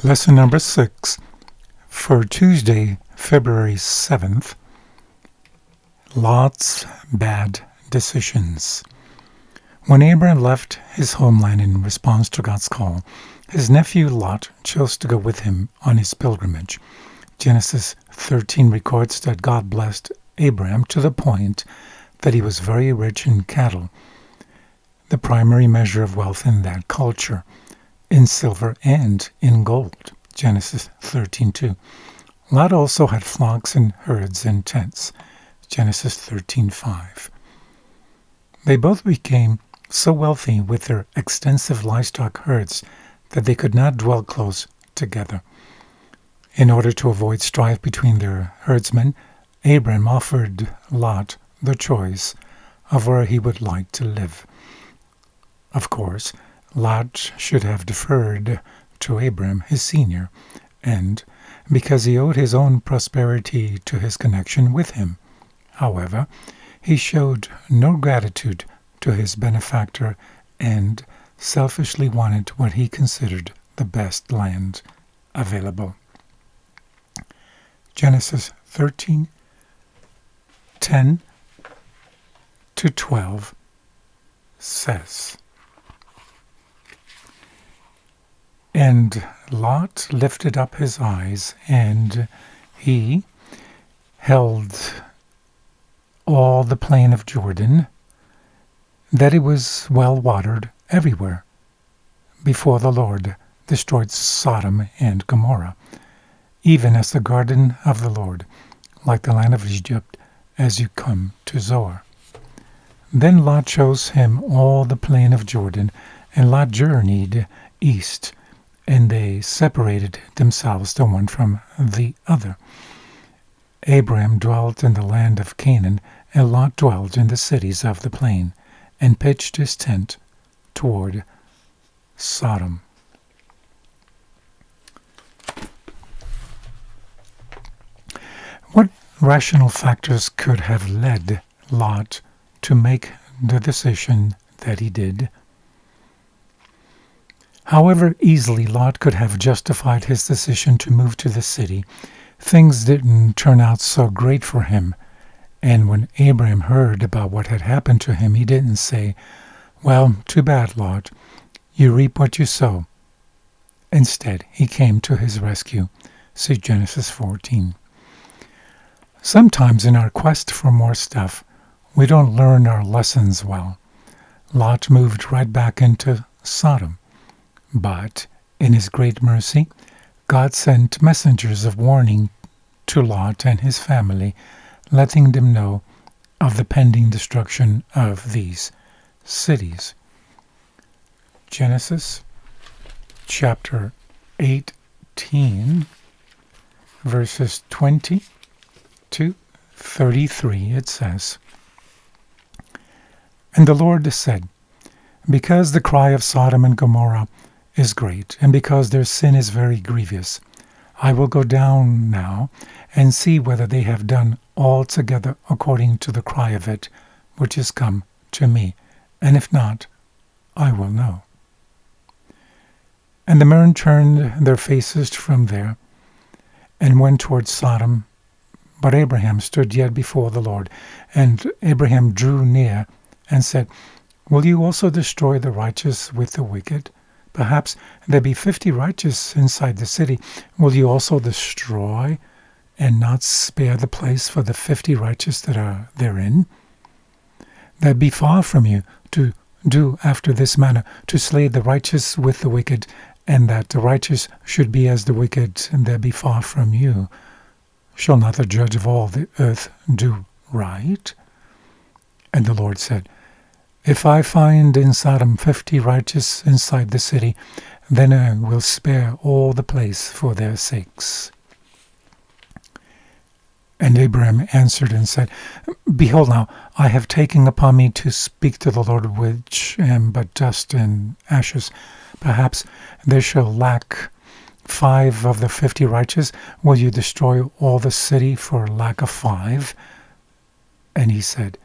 Lesson number 6 for Tuesday, February 7th. Lot's bad decisions. When Abraham left his homeland in response to God's call, his nephew Lot chose to go with him on his pilgrimage. Genesis 13 records that God blessed Abraham to the point that he was very rich in cattle, the primary measure of wealth in that culture, in silver and in gold. Genesis 13:2. Lot also had flocks and herds and tents. Genesis 13:5. They both became so wealthy with their extensive livestock herds that they could not dwell close together. In order to avoid strife between their herdsmen, Abram offered Lot the choice of where he would like to live. Of course, Lot should have deferred to Abram, his senior, and because he owed his own prosperity to his connection with him. However, he showed no gratitude to his benefactor and selfishly wanted what he considered the best land available. Genesis 13:10-12 says, "And Lot lifted up his eyes, and he held all the plain of Jordan, that it was well watered everywhere, before the Lord destroyed Sodom and Gomorrah, even as the garden of the Lord, like the land of Egypt, as you come to Zoar. Then Lot chose him all the plain of Jordan, and Lot journeyed east, and they separated themselves the one from the other. Abram dwelt in the land of Canaan, and Lot dwelt in the cities of the plain, and pitched his tent toward Sodom." What rational factors could have led Lot to make the decision that he did? However easily Lot could have justified his decision to move to the city, things didn't turn out so great for him. And when Abraham heard about what had happened to him, he didn't say, "Well, too bad, Lot. You reap what you sow." Instead, he came to his rescue. See Genesis 14. Sometimes in our quest for more stuff, we don't learn our lessons well. Lot moved right back into Sodom. But, in his great mercy, God sent messengers of warning to Lot and his family, letting them know of the pending destruction of these cities. Genesis chapter 18, verses 20 to 33, it says, "And the Lord said, because the cry of Sodom and Gomorrah is great, and because their sin is very grievous, I will go down now and see whether they have done altogether according to the cry of it, which is come to me, and if not, I will know." And the men turned their faces from there, and went toward Sodom. But Abraham stood yet before the Lord, and Abraham drew near, and said, "Will you also destroy the righteous with the wicked? Perhaps there be 50 righteous inside the city. Will you also destroy and not spare the place for the 50 righteous that are therein? That be far from you to do after this manner, to slay the righteous with the wicked, and that the righteous should be as the wicked, and that be far from you. Shall not the judge of all the earth do right?" And the Lord said, "If I find in Sodom 50 righteous inside the city, then I will spare all the place for their sakes." And Abraham answered and said, "Behold now, I have taken upon me to speak to the Lord, which am but dust and ashes. Perhaps there shall lack 5 of the 50 righteous. Will you destroy all the city for lack of 5? And he said,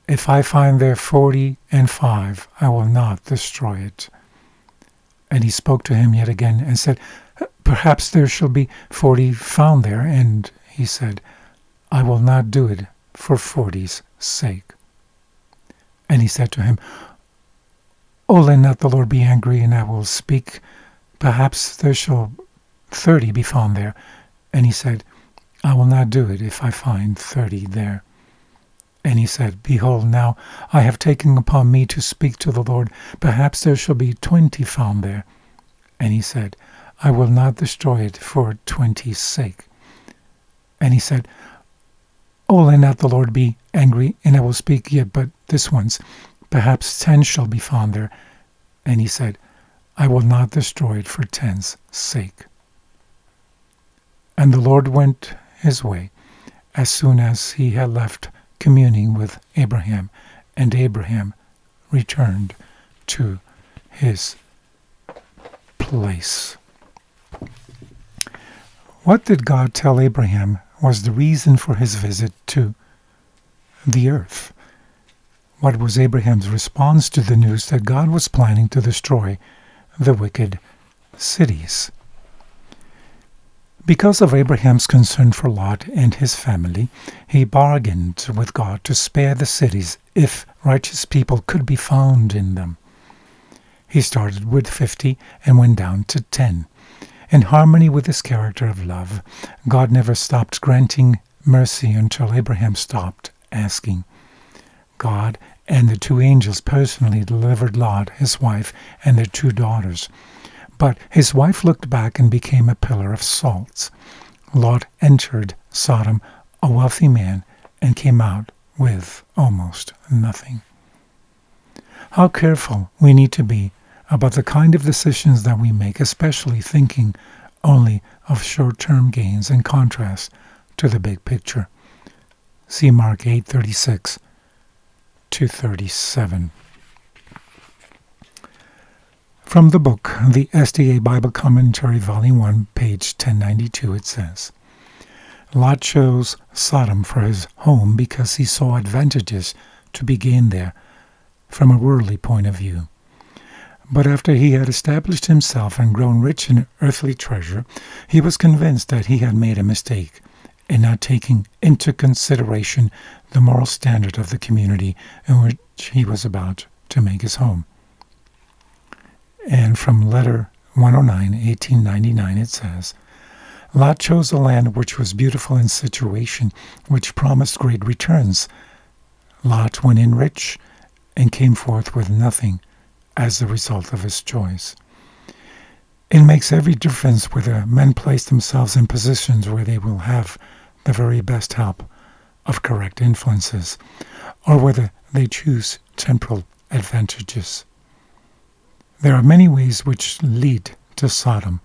If I find there 45, I will not destroy it. And he spoke to him yet again and said, perhaps there shall be 40 found there. And he said, I will not do it for 40's sake. And he said to him, O let not the Lord be angry, and I will speak. Perhaps there shall 30 be found there. And he said, I will not do it if I find 30 there. And he said, Behold, now I have taken upon me to speak to the Lord. Perhaps there shall be 20 found there. And he said, I will not destroy it for 20's sake. And he said, O let not the Lord be angry, and I will speak yet but this once. Perhaps 10 shall be found there. And he said, I will not destroy it for 10's sake. And the Lord went his way as soon as he had left communing with Abraham, and Abraham returned to his place. What did God tell Abraham was the reason for his visit to the earth? What was Abraham's response to the news that God was planning to destroy the wicked cities? Because of Abraham's concern for Lot and his family, he bargained with God to spare the cities if righteous people could be found in them. He started with 50 and went down to 10. In harmony with his character of love, God never stopped granting mercy until Abraham stopped asking. God and the 2 angels personally delivered Lot, his wife, and their 2 daughters. But his wife looked back and became a pillar of salt. Lot entered Sodom, a wealthy man, and came out with almost nothing. How careful we need to be about the kind of decisions that we make, especially thinking only of short-term gains in contrast to the big picture. See Mark 8:36 to 37. From the book, the SDA Bible Commentary, Volume 1, page 1092, it says, Lot chose Sodom for his home because he saw advantages to be gained there from a worldly point of view. But after he had established himself and grown rich in earthly treasure, he was convinced that he had made a mistake in not taking into consideration the moral standard of the community in which he was about to make his home. And from letter 109, 1899, it says, Lot chose a land which was beautiful in situation, which promised great returns. Lot went in rich and came forth with nothing as the result of his choice. It makes every difference whether men place themselves in positions where they will have the very best help of correct influences, or whether they choose temporal advantages. There are many ways which lead to Sodom.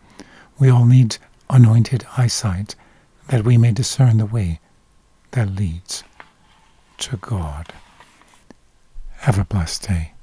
We all need anointed eyesight that we may discern the way that leads to God. Have a blessed day.